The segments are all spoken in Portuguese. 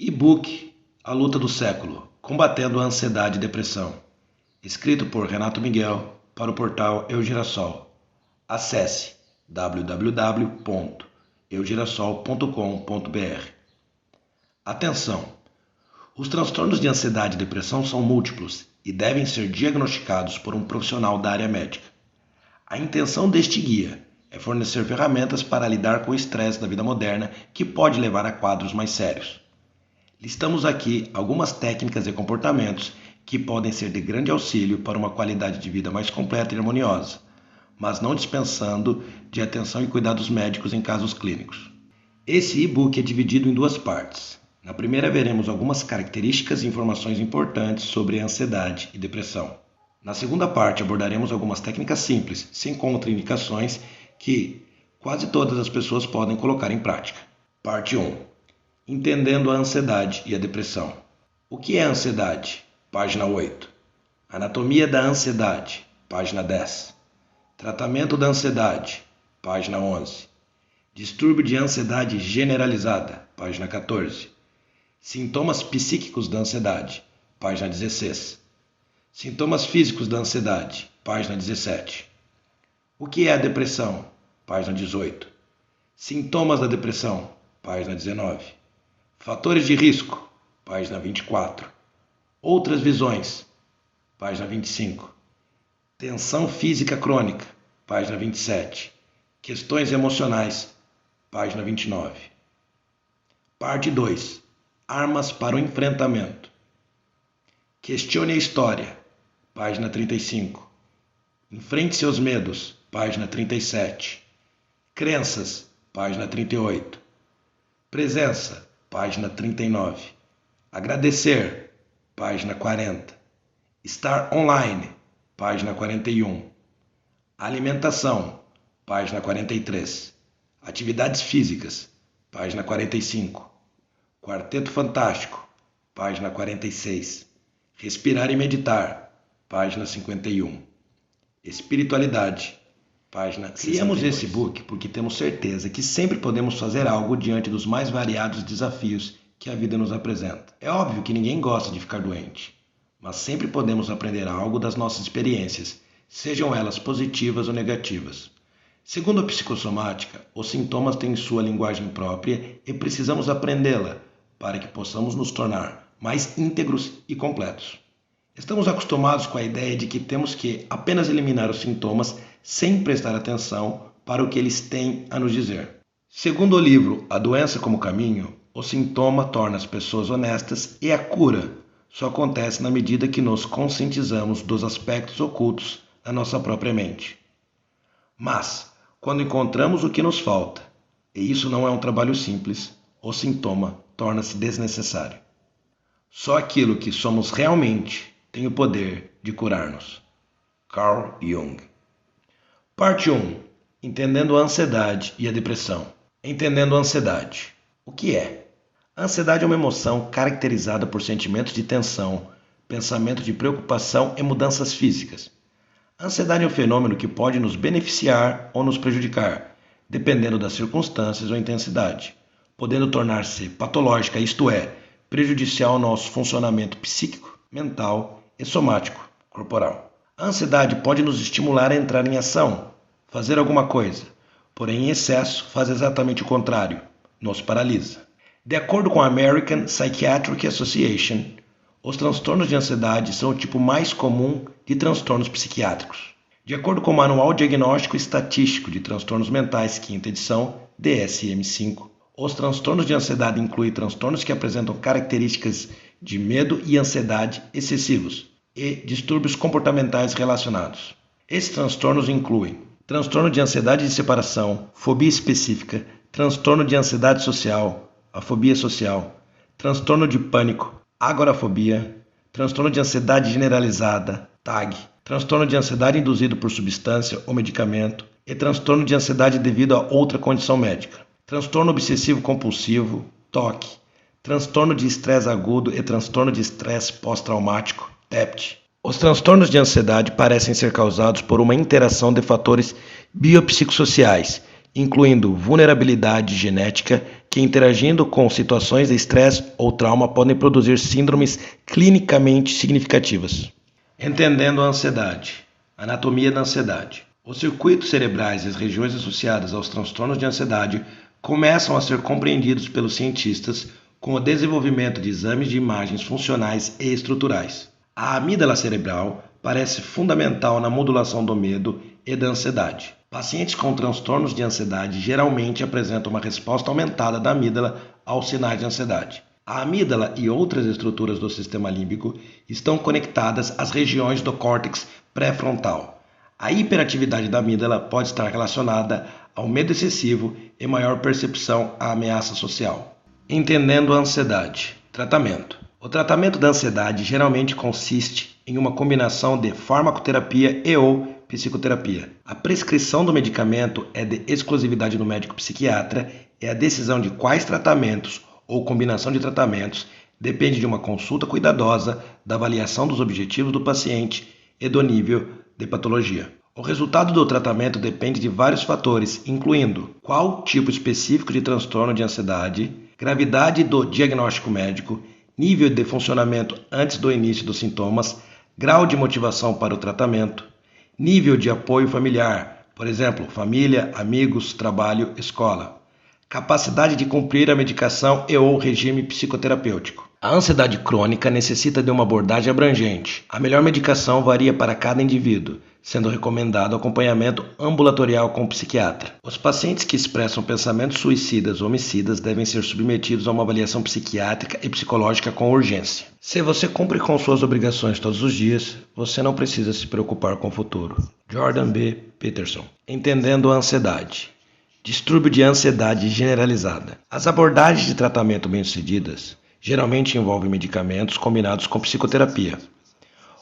E-book A Luta do Século, Combatendo a Ansiedade e Depressão, escrito por Renato Miguel para o portal Eugirassol. Acesse www.eugirassol.com.br. Atenção! Os transtornos de ansiedade e depressão são múltiplos e devem ser diagnosticados por um profissional da área médica. A intenção deste guia é fornecer ferramentas para lidar com o estresse da vida moderna que pode levar a quadros mais sérios. Listamos aqui algumas técnicas e comportamentos que podem ser de grande auxílio para uma qualidade de vida mais completa e harmoniosa, mas não dispensando de atenção e cuidados médicos em casos clínicos. Esse e-book é dividido em duas partes. Na primeira veremos algumas características e informações importantes sobre a ansiedade e depressão. Na segunda parte abordaremos algumas técnicas simples, sem contraindicações, que quase todas as pessoas podem colocar em prática. Parte 1. Entendendo a ansiedade e a depressão. O que é ansiedade? Página 8. Anatomia da ansiedade. Página 10. Tratamento da ansiedade. Página 11. Distúrbio de ansiedade generalizada. Página 14. Sintomas psíquicos da ansiedade. Página 16. Sintomas físicos da ansiedade. Página 17. O que é a depressão? Página 18. Sintomas da depressão. Página 19. Fatores de risco, página 24. Outras visões, página 25. Tensão física crônica, página 27. Questões emocionais, página 29. Parte 2. Armas para o enfrentamento. Questione a história, página 35. Enfrente seus medos, página 37. Crenças, página 38. Presença, página 39. Agradecer, página 40. Estar online, página 41. Alimentação, página 43. Atividades físicas, página 45. Quarteto Fantástico, página 46. Respirar e meditar, página 51. Espiritualidade, página 62. Criamos esse book porque temos certeza que sempre podemos fazer algo diante dos mais variados desafios que a vida nos apresenta. É óbvio que ninguém gosta de ficar doente, mas sempre podemos aprender algo das nossas experiências, sejam elas positivas ou negativas. Segundo a psicossomática, os sintomas têm sua linguagem própria e precisamos aprendê-la para que possamos nos tornar mais íntegros e completos. Estamos acostumados com a ideia de que temos que apenas eliminar os sintomas sem prestar atenção para o que eles têm a nos dizer. Segundo o livro A Doença como Caminho, o sintoma torna as pessoas honestas e a cura só acontece na medida que nos conscientizamos dos aspectos ocultos da nossa própria mente. Mas, quando encontramos o que nos falta, e isso não é um trabalho simples, o sintoma torna-se desnecessário. Só aquilo que somos realmente tem o poder de curar-nos. Carl Jung. Parte 1. Entendendo a ansiedade e a depressão. Entendendo a ansiedade. O que é? A ansiedade é uma emoção caracterizada por sentimentos de tensão, pensamento de preocupação e mudanças físicas. A ansiedade é um fenômeno que pode nos beneficiar ou nos prejudicar, dependendo das circunstâncias ou intensidade, podendo tornar-se patológica, isto é, prejudicial ao nosso funcionamento psíquico, mental e somático, corporal. A ansiedade pode nos estimular a entrar em ação, fazer alguma coisa, porém em excesso faz exatamente o contrário, nos paralisa. De acordo com a American Psychiatric Association, os transtornos de ansiedade são o tipo mais comum de transtornos psiquiátricos. De acordo com o Manual Diagnóstico e Estatístico de Transtornos Mentais, 5ª edição, DSM-5, os transtornos de ansiedade incluem transtornos que apresentam características de medo e ansiedade excessivos e distúrbios comportamentais relacionados. Esses transtornos incluem transtorno de ansiedade de separação, fobia específica, transtorno de ansiedade social, a fobia social, transtorno de pânico, agorafobia, transtorno de ansiedade generalizada, TAG, transtorno de ansiedade induzido por substância ou medicamento e transtorno de ansiedade devido a outra condição médica, transtorno obsessivo compulsivo, TOC, transtorno de estresse agudo e transtorno de estresse pós-traumático, TEPT. Os transtornos de ansiedade parecem ser causados por uma interação de fatores biopsicossociais incluindo vulnerabilidade genética, que interagindo com situações de estresse ou trauma podem produzir síndromes clinicamente significativas. Entendendo a ansiedade. Anatomia da ansiedade. Os circuitos cerebrais e as regiões associadas aos transtornos de ansiedade começam a ser compreendidos pelos cientistas com o desenvolvimento de exames de imagens funcionais e estruturais. A amígdala cerebral parece fundamental na modulação do medo e da ansiedade. Pacientes com transtornos de ansiedade geralmente apresentam uma resposta aumentada da amígdala aos sinais de ansiedade. A amígdala e outras estruturas do sistema límbico estão conectadas às regiões do córtex pré-frontal. A hiperatividade da amígdala pode estar relacionada ao medo excessivo e maior percepção à ameaça social. Entendendo a ansiedade. Tratamento. O tratamento da ansiedade geralmente consiste em uma combinação de farmacoterapia e ou psicoterapia. A prescrição do medicamento é de exclusividade do médico psiquiatra e a decisão de quais tratamentos ou combinação de tratamentos depende de uma consulta cuidadosa, da avaliação dos objetivos do paciente e do nível de patologia. O resultado do tratamento depende de vários fatores, incluindo qual tipo específico de transtorno de ansiedade, gravidade do diagnóstico médico, nível de funcionamento antes do início dos sintomas, grau de motivação para o tratamento, nível de apoio familiar, por exemplo, família, amigos, trabalho, escola, capacidade de cumprir a medicação e ou regime psicoterapêutico. A ansiedade crônica necessita de uma abordagem abrangente. A melhor medicação varia para cada indivíduo, sendo recomendado acompanhamento ambulatorial com o psiquiatra. Os pacientes que expressam pensamentos suicidas ou homicidas devem ser submetidos a uma avaliação psiquiátrica e psicológica com urgência. Se você cumpre com suas obrigações todos os dias, você não precisa se preocupar com o futuro. Jordan B. Peterson. Entendendo a ansiedade. Distúrbio de ansiedade generalizada. As abordagens de tratamento bem-sucedidas geralmente envolvem medicamentos combinados com psicoterapia.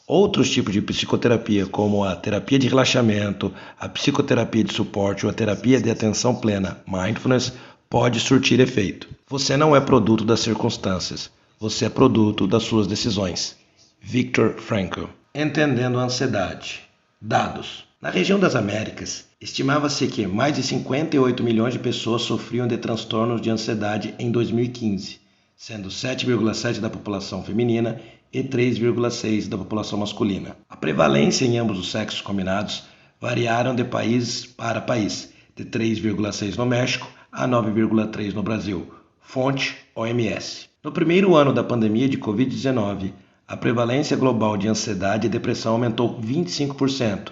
Outros tipos de psicoterapia, como a terapia de relaxamento, a psicoterapia de suporte ou a terapia de atenção plena, mindfulness, pode surtir efeito. Você não é produto das circunstâncias, você é produto das suas decisões. Viktor Frankl. Entendendo a ansiedade. Dados. Na região das Américas, estimava-se que mais de 58 milhões de pessoas sofriam de transtornos de ansiedade em 2015, sendo 7,7% da população feminina e 3,6% da população masculina. A prevalência em ambos os sexos combinados variaram de país para país, de 3,6% no México a 9,3% no Brasil. Fonte OMS. No primeiro ano da pandemia de Covid-19, a prevalência global de ansiedade e depressão aumentou 25%,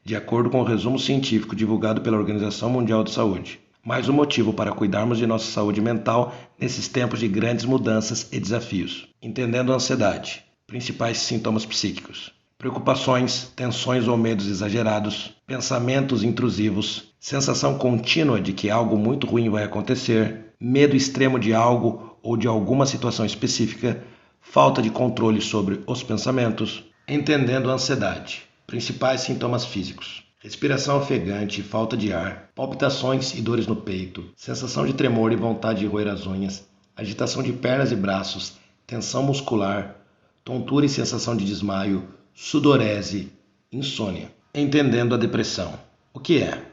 de acordo com o resumo científico divulgado pela Organização Mundial de Saúde. Mais um motivo para cuidarmos de nossa saúde mental nesses tempos de grandes mudanças e desafios. Entendendo a ansiedade. Principais sintomas psíquicos. Preocupações, tensões ou medos exagerados, pensamentos intrusivos, sensação contínua de que algo muito ruim vai acontecer, medo extremo de algo ou de alguma situação específica, falta de controle sobre os pensamentos. Entendendo a ansiedade. Principais sintomas físicos. Respiração ofegante, falta de ar, palpitações e dores no peito, sensação de tremor e vontade de roer as unhas, agitação de pernas e braços, tensão muscular, tontura e sensação de desmaio, sudorese, insônia. Entendendo a depressão. O que é?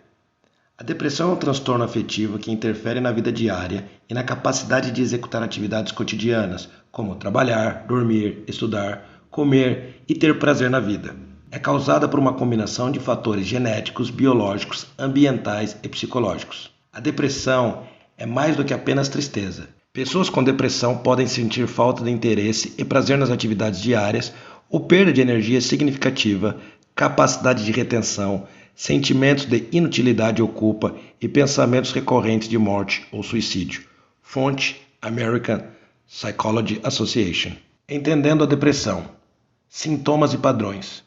A depressão é um transtorno afetivo que interfere na vida diária e na capacidade de executar atividades cotidianas, como trabalhar, dormir, estudar, comer e ter prazer na vida. É causada por uma combinação de fatores genéticos, biológicos, ambientais e psicológicos. A depressão é mais do que apenas tristeza. Pessoas com depressão podem sentir falta de interesse e prazer nas atividades diárias, ou perda de energia significativa, capacidade de retenção, sentimentos de inutilidade ou culpa e pensamentos recorrentes de morte ou suicídio. Fonte: American Psychology Association. Entendendo a depressão. Sintomas e padrões.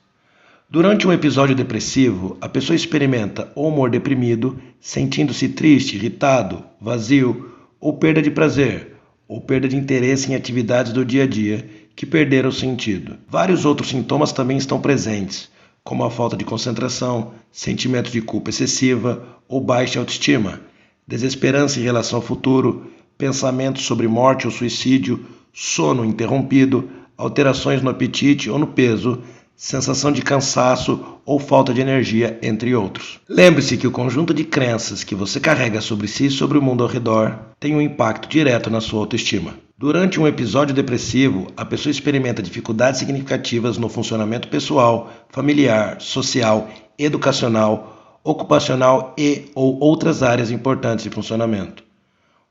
Durante um episódio depressivo, a pessoa experimenta o humor deprimido, sentindo-se triste, irritado, vazio, ou perda de prazer, ou perda de interesse em atividades do dia a dia que perderam o sentido. Vários outros sintomas também estão presentes, como a falta de concentração, sentimento de culpa excessiva ou baixa autoestima, desesperança em relação ao futuro, pensamentos sobre morte ou suicídio, sono interrompido, alterações no apetite ou no peso, sensação de cansaço ou falta de energia, entre outros. Lembre-se que o conjunto de crenças que você carrega sobre si e sobre o mundo ao redor tem um impacto direto na sua autoestima. Durante um episódio depressivo, a pessoa experimenta dificuldades significativas no funcionamento pessoal, familiar, social, educacional, ocupacional ou outras áreas importantes de funcionamento.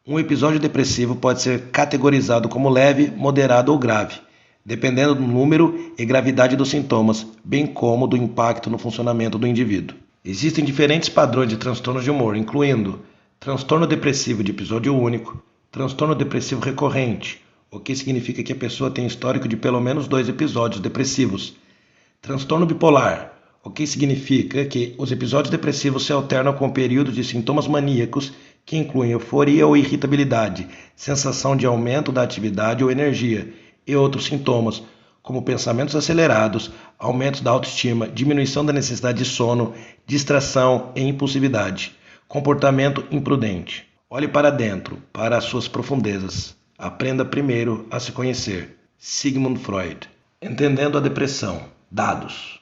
Um episódio depressivo pode ser categorizado como leve, moderado ou grave, dependendo do número e gravidade dos sintomas, bem como do impacto no funcionamento do indivíduo. Existem diferentes padrões de transtornos de humor, incluindo transtorno depressivo de episódio único, transtorno depressivo recorrente, o que significa que a pessoa tem histórico de pelo menos 2 episódios depressivos, transtorno bipolar, o que significa que os episódios depressivos se alternam com períodos de sintomas maníacos que incluem euforia ou irritabilidade, sensação de aumento da atividade ou energia, e outros sintomas, como pensamentos acelerados, aumento da autoestima, diminuição da necessidade de sono, distração e impulsividade, comportamento imprudente. Olhe para dentro, para as suas profundezas. Aprenda primeiro a se conhecer. Sigmund Freud. Entendendo a depressão. Dados.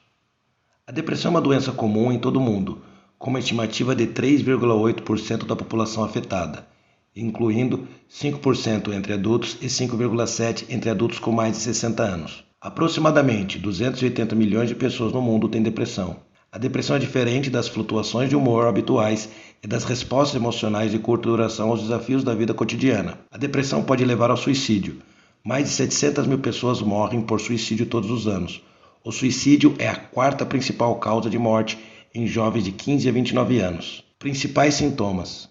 A depressão é uma doença comum em todo o mundo, com uma estimativa de 3,8% da população afetada, incluindo 5% entre adultos e 5,7% entre adultos com mais de 60 anos. Aproximadamente 280 milhões de pessoas no mundo têm depressão. A depressão é diferente das flutuações de humor habituais e das respostas emocionais de curta duração aos desafios da vida cotidiana. A depressão pode levar ao suicídio. Mais de 700 mil pessoas morrem por suicídio todos os anos. O suicídio é a 4ª principal causa de morte em jovens de 15 a 29 anos. Principais sintomas: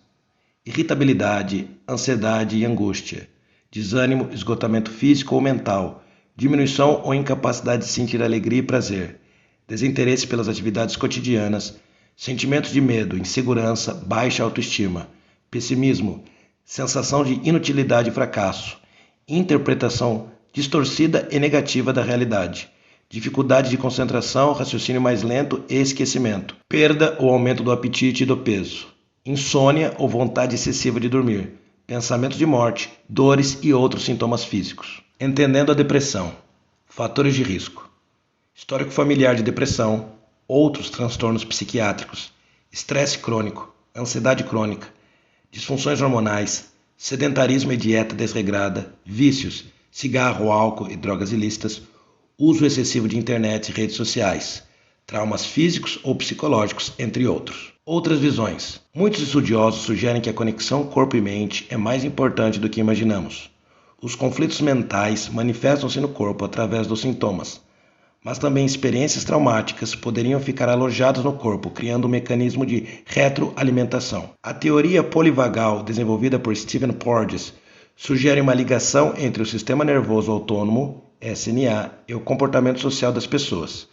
irritabilidade, ansiedade e angústia, desânimo, esgotamento físico ou mental, diminuição ou incapacidade de sentir alegria e prazer, desinteresse pelas atividades cotidianas, sentimentos de medo, insegurança, baixa autoestima, pessimismo, sensação de inutilidade e fracasso, interpretação distorcida e negativa da realidade, dificuldade de concentração, raciocínio mais lento e esquecimento, perda ou aumento do apetite e do peso, insônia ou vontade excessiva de dormir, pensamentos de morte, dores e outros sintomas físicos. Entendendo a depressão. Fatores de risco: histórico familiar de depressão, outros transtornos psiquiátricos, estresse crônico, ansiedade crônica, disfunções hormonais, sedentarismo e dieta desregrada, vícios, cigarro, álcool e drogas ilícitas, uso excessivo de internet e redes sociais, traumas físicos ou psicológicos, entre outros. Outras visões. Muitos estudiosos sugerem que a conexão corpo e mente é mais importante do que imaginamos. Os conflitos mentais manifestam-se no corpo através dos sintomas, mas também experiências traumáticas poderiam ficar alojadas no corpo, criando um mecanismo de retroalimentação. A teoria polivagal desenvolvida por Stephen Porges sugere uma ligação entre o sistema nervoso autônomo, SNA, e o comportamento social das pessoas.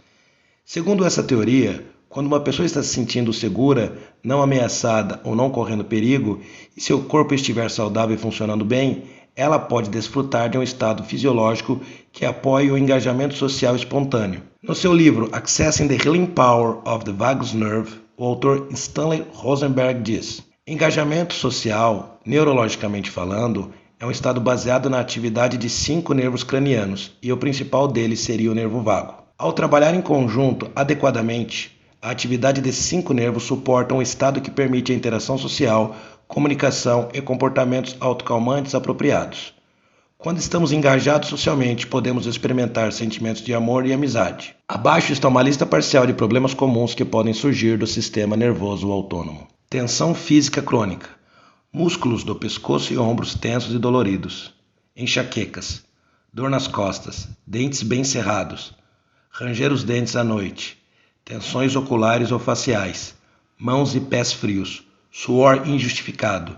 Segundo essa teoria, quando uma pessoa está se sentindo segura, não ameaçada ou não correndo perigo, e seu corpo estiver saudável e funcionando bem, ela pode desfrutar de um estado fisiológico que apoie o engajamento social espontâneo. No seu livro Accessing the Healing Power of the Vagus Nerve, o autor Stanley Rosenberg diz: engajamento social, neurologicamente falando, é um estado baseado na atividade de 5 nervos cranianos, e o principal deles seria o nervo vago. Ao trabalhar em conjunto adequadamente, a atividade desses 5 nervos suporta um estado que permite a interação social, comunicação e comportamentos autocalmantes apropriados. Quando estamos engajados socialmente, podemos experimentar sentimentos de amor e amizade. Abaixo está uma lista parcial de problemas comuns que podem surgir do sistema nervoso autônomo. Tensão física crônica. Músculos do pescoço e ombros tensos e doloridos. Enxaquecas. Dor nas costas. Dentes bem cerrados. Ranger os dentes à noite. Tensões oculares ou faciais. Mãos e pés frios. Suor injustificado.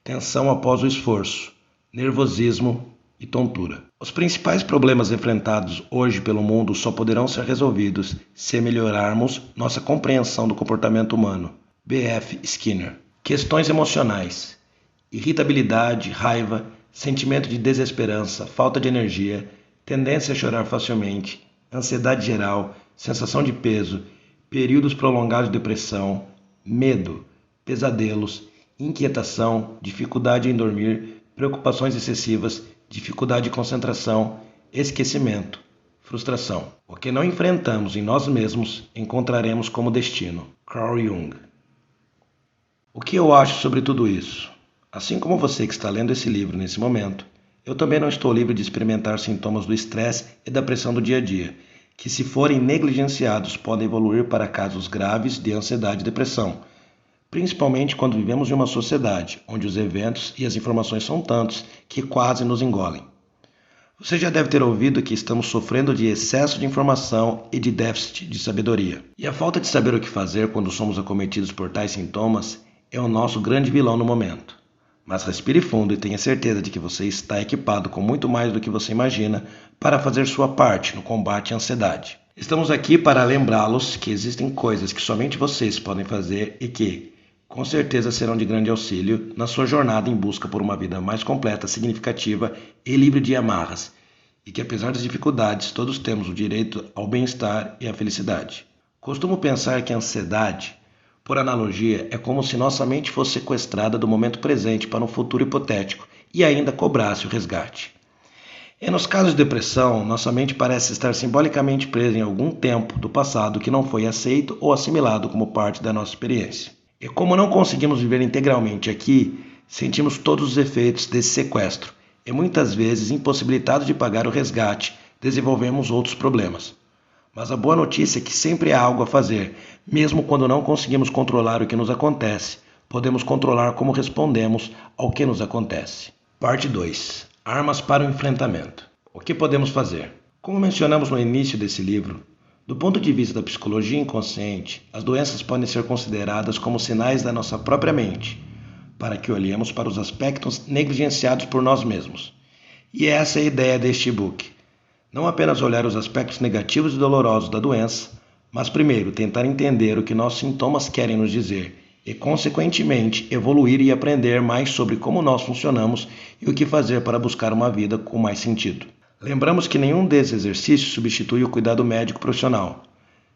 Tensão após o esforço. Nervosismo e tontura. Os principais problemas enfrentados hoje pelo mundo só poderão ser resolvidos se melhorarmos nossa compreensão do comportamento humano. B.F. Skinner. Questões emocionais. Irritabilidade, raiva, sentimento de desesperança, falta de energia, tendência a chorar facilmente, ansiedade geral, sensação de peso, períodos prolongados de depressão, medo, pesadelos, inquietação, dificuldade em dormir, preocupações excessivas, dificuldade de concentração, esquecimento, Frustração. O que não enfrentamos em nós mesmos, encontraremos como destino. Carl Jung. O que eu acho sobre tudo isso? Assim como você que está lendo esse livro nesse momento, eu também não estou livre de experimentar sintomas do estresse e da pressão do dia a dia, que se forem negligenciados podem evoluir para casos graves de ansiedade e depressão, principalmente quando vivemos em uma sociedade onde os eventos e as informações são tantos que quase nos engolem. Você já deve ter ouvido que estamos sofrendo de excesso de informação e de déficit de sabedoria. E a falta de saber o que fazer quando somos acometidos por tais sintomas é o nosso grande vilão no momento. Mas respire fundo e tenha certeza de que você está equipado com muito mais do que você imagina para fazer sua parte no combate à ansiedade. Estamos aqui para lembrá-los que existem coisas que somente vocês podem fazer e que, com certeza, serão de grande auxílio na sua jornada em busca por uma vida mais completa, significativa e livre de amarras, e que, apesar das dificuldades, todos temos o direito ao bem-estar e à felicidade. Costumo pensar que a ansiedade, por analogia, é como se nossa mente fosse sequestrada do momento presente para um futuro hipotético e ainda cobrasse o resgate. E nos casos de depressão, nossa mente parece estar simbolicamente presa em algum tempo do passado que não foi aceito ou assimilado como parte da nossa experiência. E como não conseguimos viver integralmente aqui, sentimos todos os efeitos desse sequestro e muitas vezes, impossibilitados de pagar o resgate, desenvolvemos outros problemas. Mas a boa notícia é que sempre há algo a fazer, mesmo quando não conseguimos controlar o que nos acontece, podemos controlar como respondemos ao que nos acontece. Parte 2. Armas para o enfrentamento. O que podemos fazer? Como mencionamos no início desse livro, do ponto de vista da psicologia inconsciente, as doenças podem ser consideradas como sinais da nossa própria mente, para que olhemos para os aspectos negligenciados por nós mesmos. E essa é a ideia deste e-book. Não apenas olhar os aspectos negativos e dolorosos da doença, mas primeiro tentar entender o que nossos sintomas querem nos dizer e, consequentemente, evoluir e aprender mais sobre como nós funcionamos e o que fazer para buscar uma vida com mais sentido. Lembramos que nenhum desses exercícios substitui o cuidado médico profissional.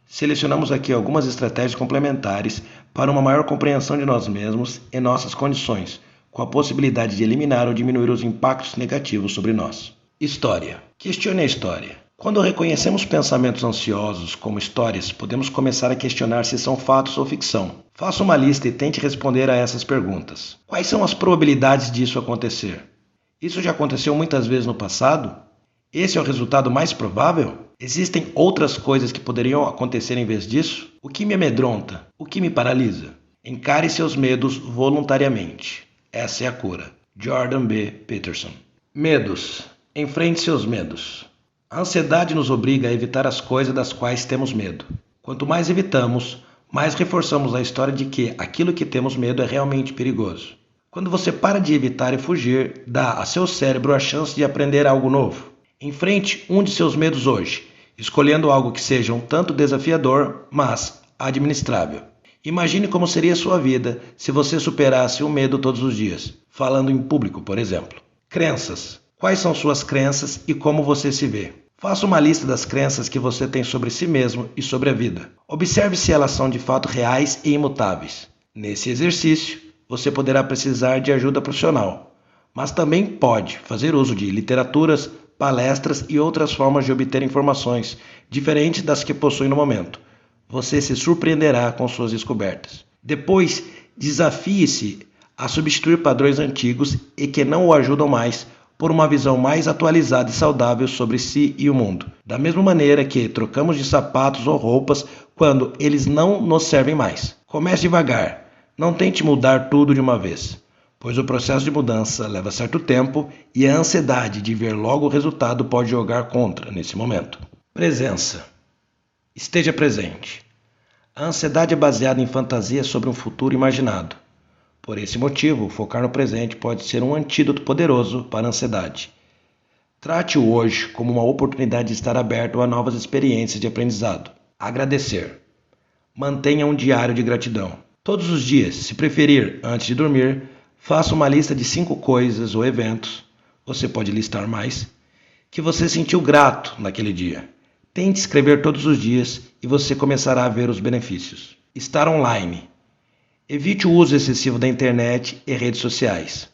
Selecionamos aqui algumas estratégias complementares para uma maior compreensão de nós mesmos e nossas condições, com a possibilidade de eliminar ou diminuir os impactos negativos sobre nós. História. Questione a história. Quando reconhecemos pensamentos ansiosos como histórias, podemos começar a questionar se são fatos ou ficção. Faça uma lista e tente responder a essas perguntas. Quais são as probabilidades disso acontecer? Isso já aconteceu muitas vezes no passado? Esse é o resultado mais provável? Existem outras coisas que poderiam acontecer em vez disso? O que me amedronta? O que me paralisa? Encare seus medos voluntariamente. Essa é a cura. Jordan B. Peterson. Medos. Enfrente seus medos. A ansiedade nos obriga a evitar as coisas das quais temos medo. Quanto mais evitamos, mais reforçamos a história de que aquilo que temos medo é realmente perigoso. Quando você para de evitar e fugir, dá a seu cérebro a chance de aprender algo novo. Enfrente um de seus medos hoje, escolhendo algo que seja um tanto desafiador, mas administrável. Imagine como seria sua vida se você superasse o medo todos os dias, falando em público, por exemplo. Crenças. Quais são suas crenças e como você se vê? Faça uma lista das crenças que você tem sobre si mesmo e sobre a vida. Observe se elas são de fato reais e imutáveis. Nesse exercício, você poderá precisar de ajuda profissional, mas também pode fazer uso de literaturas, palestras e outras formas de obter informações diferentes das que possui no momento. Você se surpreenderá com suas descobertas. Depois, desafie-se a substituir padrões antigos e que não o ajudam mais por uma visão mais atualizada e saudável sobre si e o mundo. Da mesma maneira que trocamos de sapatos ou roupas quando eles não nos servem mais. Comece devagar. Não tente mudar tudo de uma vez, pois o processo de mudança leva certo tempo e a ansiedade de ver logo o resultado pode jogar contra nesse momento. Presença. Esteja presente. A ansiedade é baseada em fantasias sobre um futuro imaginado. Por esse motivo, focar no presente pode ser um antídoto poderoso para a ansiedade. Trate o hoje como uma oportunidade de estar aberto a novas experiências de aprendizado. Agradecer. Mantenha um diário de gratidão. Todos os dias, se preferir, antes de dormir, faça uma lista de 5 coisas ou eventos, você pode listar mais, que você sentiu grato naquele dia. Tente escrever todos os dias e você começará a ver os benefícios. Estar online. Evite o uso excessivo da internet e redes sociais.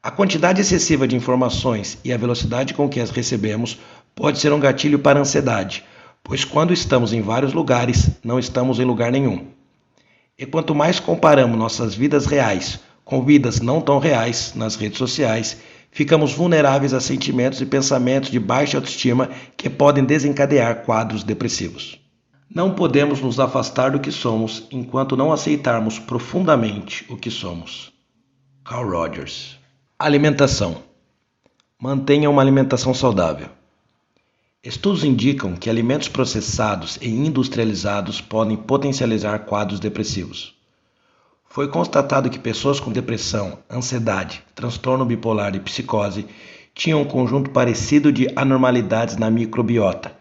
A quantidade excessiva de informações e a velocidade com que as recebemos Pode ser um gatilho para a ansiedade, pois quando estamos em vários lugares, não estamos em lugar nenhum. E quanto mais comparamos nossas vidas reais com vidas não tão reais nas redes sociais, ficamos vulneráveis a sentimentos e pensamentos de baixa autoestima que podem desencadear quadros depressivos. Não podemos nos afastar do que somos enquanto não aceitarmos profundamente o que somos. Carl Rogers. Alimentação. Mantenha uma alimentação saudável. Estudos indicam que alimentos processados e industrializados podem potencializar quadros depressivos. Foi constatado que pessoas com depressão, ansiedade, transtorno bipolar e psicose tinham um conjunto parecido de anormalidades na microbiota,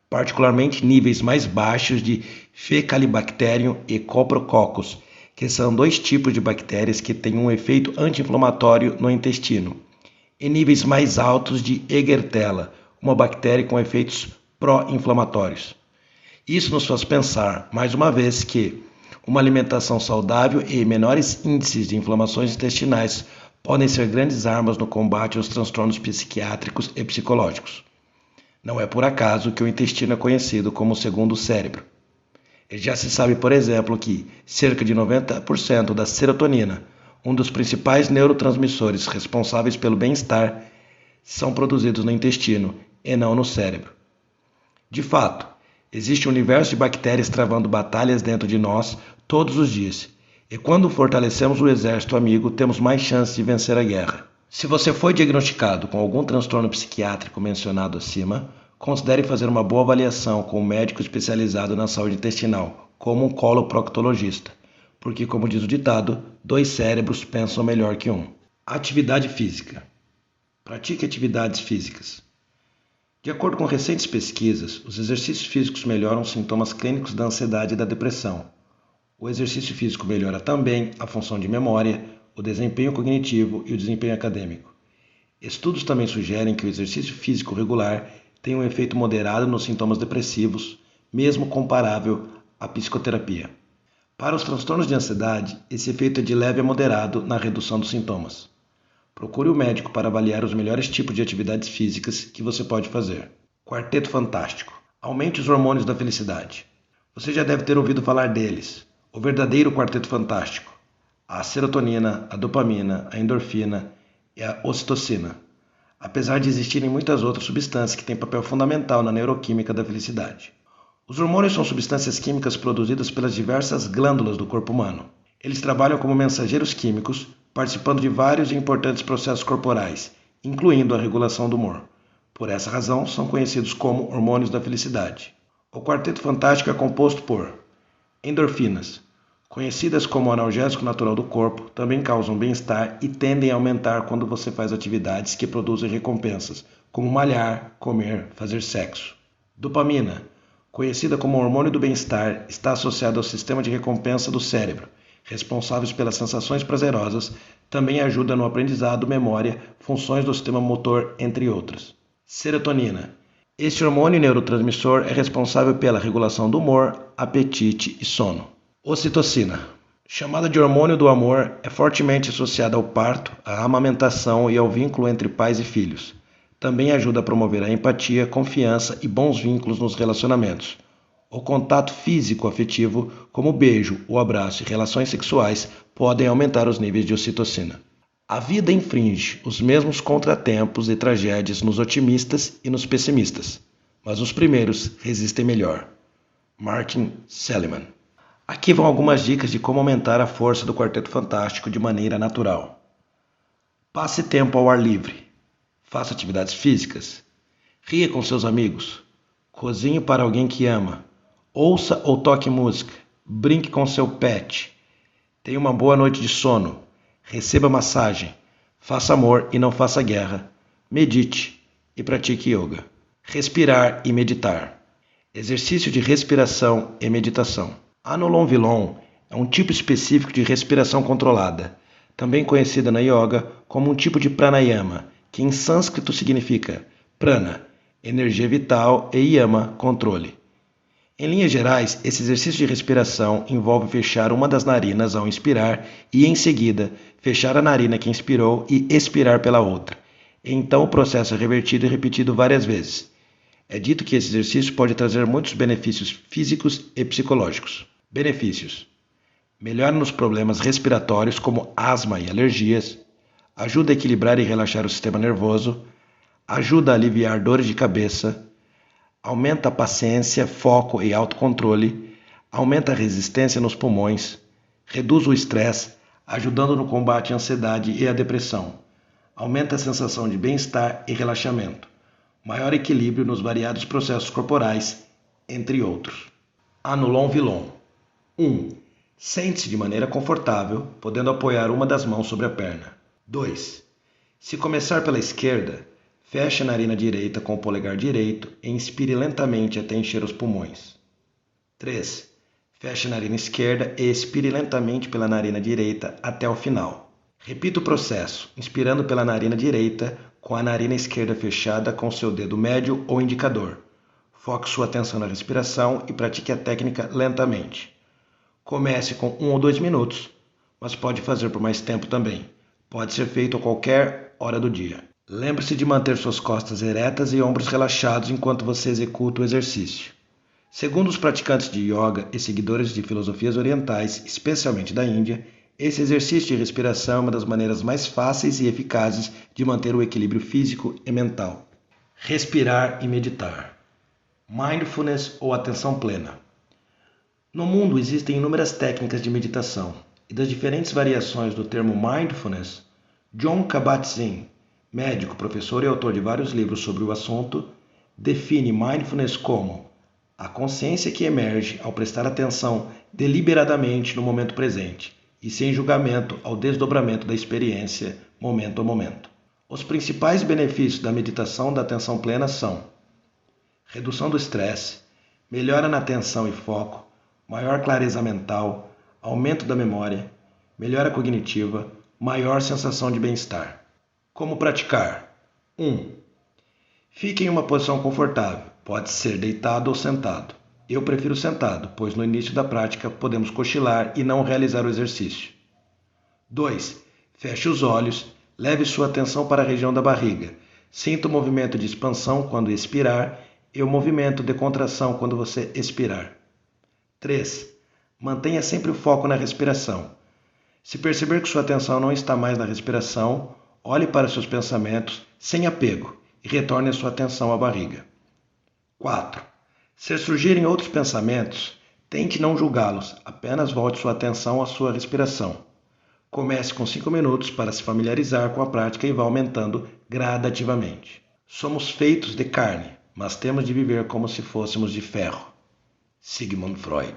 particularmente níveis mais baixos de Fecalibacterium e Coprococcus, que são dois tipos de bactérias que têm um efeito anti-inflamatório no intestino, e níveis mais altos de Egertella, uma bactéria com efeitos pró-inflamatórios. Isso nos faz pensar, mais uma vez, que uma alimentação saudável e menores índices de inflamações intestinais podem ser grandes armas no combate aos transtornos psiquiátricos e psicológicos. Não é por acaso que o intestino é conhecido como o segundo cérebro. E já se sabe, por exemplo, que cerca de 90% da serotonina, um dos principais neurotransmissores responsáveis pelo bem-estar, são produzidos no intestino e não no cérebro. De fato, existe um universo de bactérias travando batalhas dentro de nós todos os dias, e quando fortalecemos o exército amigo, temos mais chances de vencer a guerra. Se você foi diagnosticado com algum transtorno psiquiátrico mencionado acima, considere fazer uma boa avaliação com um médico especializado na saúde intestinal, como um coloproctologista, porque, como diz o ditado, 2 cérebros pensam melhor que um. Atividade física. Pratique atividades físicas. De acordo com recentes pesquisas, os exercícios físicos melhoram os sintomas clínicos da ansiedade e da depressão. O exercício físico melhora também a função de memória, o desempenho cognitivo e o desempenho acadêmico. Estudos também sugerem que o exercício físico regular tem um efeito moderado nos sintomas depressivos, mesmo comparável à psicoterapia. Para os transtornos de ansiedade, esse efeito é de leve a moderado na redução dos sintomas. Procure o médico para avaliar os melhores tipos de atividades físicas que você pode fazer. Quarteto Fantástico. Aumente os hormônios da felicidade. Você já deve ter ouvido falar deles. O verdadeiro Quarteto Fantástico. A serotonina, a dopamina, a endorfina e a ocitocina. Apesar de existirem muitas outras substâncias que têm papel fundamental na neuroquímica da felicidade. Os hormônios são substâncias químicas produzidas pelas diversas glândulas do corpo humano. Eles trabalham como mensageiros químicos, participando de vários e importantes processos corporais, incluindo a regulação do humor. Por essa razão, são conhecidos como hormônios da felicidade. O Quarteto Fantástico é composto por endorfinas, conhecidas como analgésico natural do corpo, também causam bem-estar e tendem a aumentar quando você faz atividades que produzem recompensas, como malhar, comer, fazer sexo. Dopamina, conhecida como hormônio do bem-estar, está associada ao sistema de recompensa do cérebro, responsáveis pelas sensações prazerosas, também ajuda no aprendizado, memória, funções do sistema motor, entre outras. Serotonina. Este hormônio neurotransmissor é responsável pela regulação do humor, apetite e sono. Ocitocina. Chamada de hormônio do amor, é fortemente associada ao parto, à amamentação e ao vínculo entre pais e filhos. Também ajuda a promover a empatia, confiança e bons vínculos nos relacionamentos. O contato físico-afetivo, como o beijo, o abraço e relações sexuais, podem aumentar os níveis de ocitocina. A vida infringe os mesmos contratempos e tragédias nos otimistas e nos pessimistas, mas os primeiros resistem melhor. Martin Seligman. Aqui vão algumas dicas de como aumentar a força do Quarteto Fantástico de maneira natural. Passe tempo ao ar livre. Faça atividades físicas. Ria com seus amigos. Cozinhe para alguém que ama. Ouça ou toque música, brinque com seu pet, tenha uma boa noite de sono, receba massagem, faça amor e não faça guerra, medite e pratique yoga. Respirar e meditar. Exercício de respiração e meditação. Anulom Vilom é um tipo específico de respiração controlada, também conhecida na yoga como um tipo de pranayama, que em sânscrito significa prana, energia vital, e yama, controle. Em linhas gerais, esse exercício de respiração envolve fechar uma das narinas ao inspirar e, em seguida, fechar a narina que inspirou e expirar pela outra. Então o processo é revertido e repetido várias vezes. É dito que esse exercício pode trazer muitos benefícios físicos e psicológicos. Benefícios: melhora nos problemas respiratórios como asma e alergias, ajuda a equilibrar e relaxar o sistema nervoso, ajuda a aliviar dores de cabeça, aumenta a paciência, foco e autocontrole, aumenta a resistência nos pulmões, reduz o estresse, ajudando no combate à ansiedade e à depressão, aumenta a sensação de bem-estar e relaxamento, maior equilíbrio nos variados processos corporais, entre outros. Anulom Vilom. 1. Sente-se de maneira confortável, podendo apoiar uma das mãos sobre a perna. 2. Se começar pela esquerda, feche a narina direita com o polegar direito e inspire lentamente até encher os pulmões. 3. Feche a narina esquerda e expire lentamente pela narina direita até o final. Repita o processo, inspirando pela narina direita, com a narina esquerda fechada com seu dedo médio ou indicador. Foque sua atenção na respiração e pratique a técnica lentamente. Comece com 1 ou 2 minutos, mas pode fazer por mais tempo também. Pode ser feito a qualquer hora do dia. Lembre-se de manter suas costas eretas e ombros relaxados enquanto você executa o exercício. Segundo os praticantes de yoga e seguidores de filosofias orientais, especialmente da Índia, esse exercício de respiração é uma das maneiras mais fáceis e eficazes de manter o equilíbrio físico e mental. Respirar e meditar. Mindfulness ou atenção plena. No mundo existem inúmeras técnicas de meditação, e das diferentes variações do termo mindfulness, Jon Kabat-Zinn, médico, professor e autor de vários livros sobre o assunto, define mindfulness como a consciência que emerge ao prestar atenção deliberadamente no momento presente e sem julgamento ao desdobramento da experiência, momento a momento. Os principais benefícios da meditação da atenção plena são redução do estresse, melhora na atenção e foco, maior clareza mental, aumento da memória, melhora cognitiva, maior sensação de bem-estar. Como praticar? 1. Fique em uma posição confortável, pode ser deitado ou sentado. Eu prefiro sentado, pois no início da prática podemos cochilar e não realizar o exercício. 2. Feche os olhos, leve sua atenção para a região da barriga. Sinta o movimento de expansão quando expirar e o movimento de contração quando você expirar. 3. Mantenha sempre o foco na respiração. Se perceber que sua atenção não está mais na respiração, olhe para seus pensamentos sem apego e retorne a sua atenção à barriga. 4. Se surgirem outros pensamentos, tente não julgá-los, apenas volte sua atenção à sua respiração. Comece com 5 minutos para se familiarizar com a prática e vá aumentando gradativamente. Somos feitos de carne, mas temos de viver como se fôssemos de ferro. Sigmund Freud.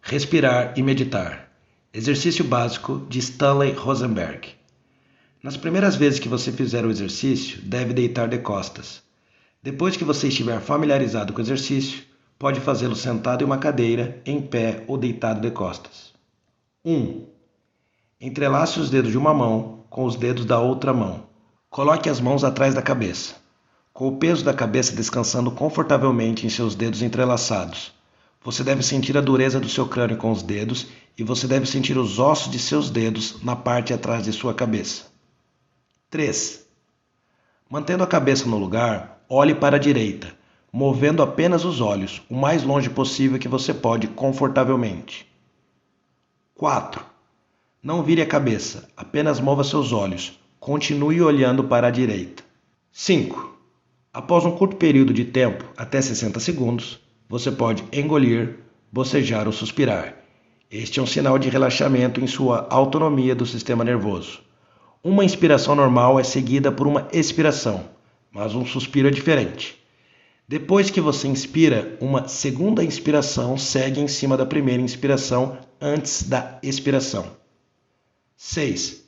Respirar e meditar. Exercício básico de Stanley Rosenberg. Nas primeiras vezes que você fizer o exercício, deve deitar de costas. Depois que você estiver familiarizado com o exercício, pode fazê-lo sentado em uma cadeira, em pé ou deitado de costas. 1. Entrelace os dedos de uma mão com os dedos da outra mão. Coloque as mãos atrás da cabeça, com o peso da cabeça descansando confortavelmente em seus dedos entrelaçados. Você deve sentir a dureza do seu crânio com os dedos e você deve sentir os ossos de seus dedos na parte atrás de sua cabeça. 3. Mantendo a cabeça no lugar, olhe para a direita, movendo apenas os olhos, o mais longe possível que você pode confortavelmente. 4. Não vire a cabeça, apenas mova seus olhos, continue olhando para a direita. 5. Após um curto período de tempo, até 60 segundos, você pode engolir, bocejar ou suspirar. Este é um sinal de relaxamento em sua autonomia do sistema nervoso. Uma inspiração normal é seguida por uma expiração, mas um suspiro é diferente. Depois que você inspira, uma segunda inspiração segue em cima da primeira inspiração antes da expiração. 6.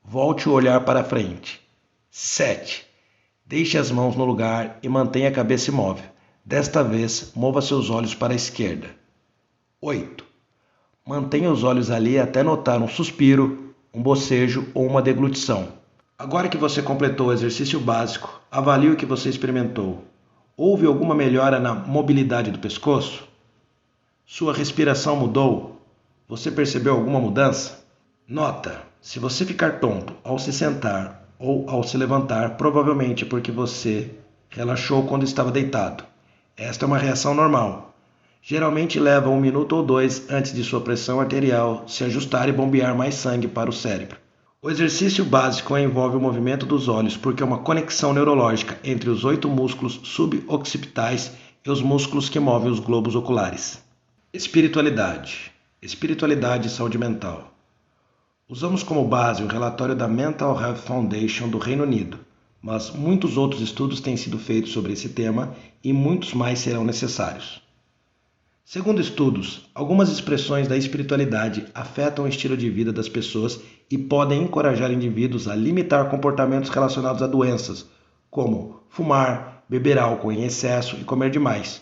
Volte o olhar para frente. 7. Deixe as mãos no lugar e mantenha a cabeça imóvel. Desta vez, mova seus olhos para a esquerda. 8. Mantenha os olhos ali até notar um suspiro, um bocejo ou uma deglutição. Agora que você completou o exercício básico, avalie o que você experimentou. Houve alguma melhora na mobilidade do pescoço? Sua respiração mudou? Você percebeu alguma mudança? Nota: se você ficar tonto ao se sentar ou ao se levantar, provavelmente é porque você relaxou quando estava deitado. Esta é uma reação normal. Geralmente leva 1 minuto ou 2 antes de sua pressão arterial se ajustar e bombear mais sangue para o cérebro. O exercício básico envolve o movimento dos olhos porque é uma conexão neurológica entre os 8 músculos suboccipitais e os músculos que movem os globos oculares. Espiritualidade. Espiritualidade e saúde mental. Usamos como base o relatório da Mental Health Foundation do Reino Unido, mas muitos outros estudos têm sido feitos sobre esse tema e muitos mais serão necessários. Segundo estudos, algumas expressões da espiritualidade afetam o estilo de vida das pessoas e podem encorajar indivíduos a limitar comportamentos relacionados a doenças, como fumar, beber álcool em excesso e comer demais,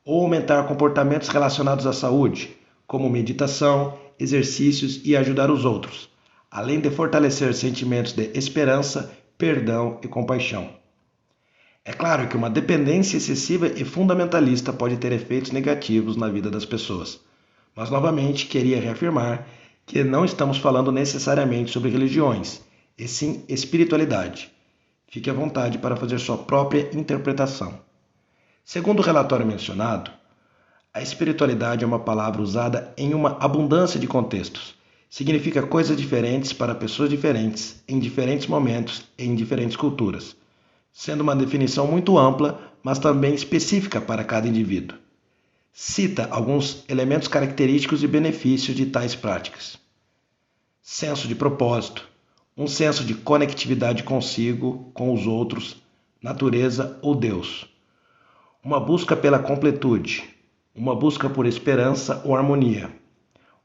ou aumentar comportamentos relacionados à saúde, como meditação, exercícios e ajudar os outros, além de fortalecer sentimentos de esperança, perdão e compaixão. É claro que uma dependência excessiva e fundamentalista pode ter efeitos negativos na vida das pessoas, mas novamente queria reafirmar que não estamos falando necessariamente sobre religiões, e sim espiritualidade. Fique à vontade para fazer sua própria interpretação. Segundo o relatório mencionado, a espiritualidade é uma palavra usada em uma abundância de contextos. Significa coisas diferentes para pessoas diferentes, em diferentes momentos e em diferentes culturas, sendo uma definição muito ampla, mas também específica para cada indivíduo. Cita alguns elementos característicos e benefícios de tais práticas. Senso de propósito, um senso de conectividade consigo, com os outros, natureza ou Deus. Uma busca pela completude, uma busca por esperança ou harmonia.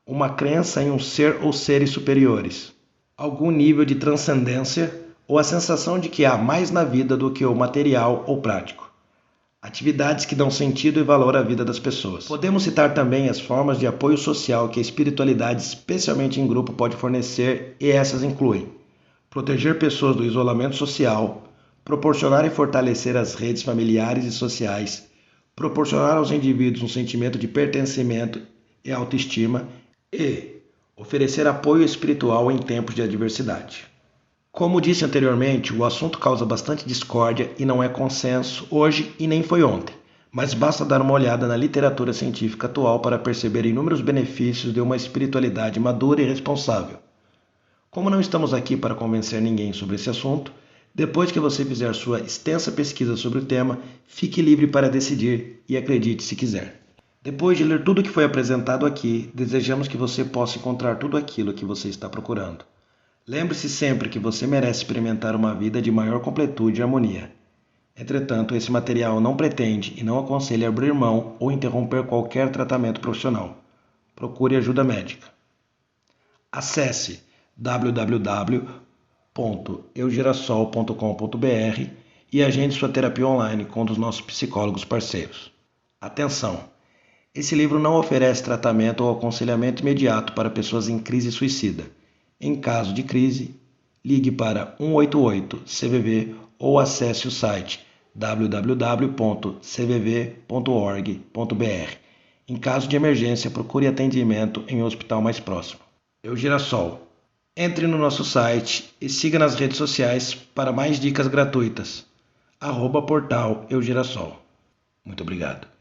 Uma crença em um ser ou seres superiores. Algum nível de transcendência ou a sensação de que há mais na vida do que o material ou prático. Atividades que dão sentido e valor à vida das pessoas. Podemos citar também as formas de apoio social que a espiritualidade, especialmente em grupo, pode fornecer, e essas incluem proteger pessoas do isolamento social, proporcionar e fortalecer as redes familiares e sociais, proporcionar aos indivíduos um sentimento de pertencimento e autoestima e oferecer apoio espiritual em tempos de adversidade. Como disse anteriormente, o assunto causa bastante discórdia e não é consenso hoje e nem foi ontem, mas basta dar uma olhada na literatura científica atual para perceber inúmeros benefícios de uma espiritualidade madura e responsável. Como não estamos aqui para convencer ninguém sobre esse assunto, depois que você fizer sua extensa pesquisa sobre o tema, fique livre para decidir e acredite se quiser. Depois de ler tudo o que foi apresentado aqui, desejamos que você possa encontrar tudo aquilo que você está procurando. Lembre-se sempre que você merece experimentar uma vida de maior completude e harmonia. Entretanto, esse material não pretende e não aconselha abrir mão ou interromper qualquer tratamento profissional. Procure ajuda médica. Acesse www.eugirassol.com.br e agende sua terapia online com um dos nossos psicólogos parceiros. Atenção! Esse livro não oferece tratamento ou aconselhamento imediato para pessoas em crise suicida. Em caso de crise, ligue para 188 CVV ou acesse o site www.cvv.org.br. Em caso de emergência, procure atendimento em um hospital mais próximo. Eugirassol. Entre no nosso site e siga nas redes sociais para mais dicas gratuitas. @portal Eugirassol. Muito obrigado.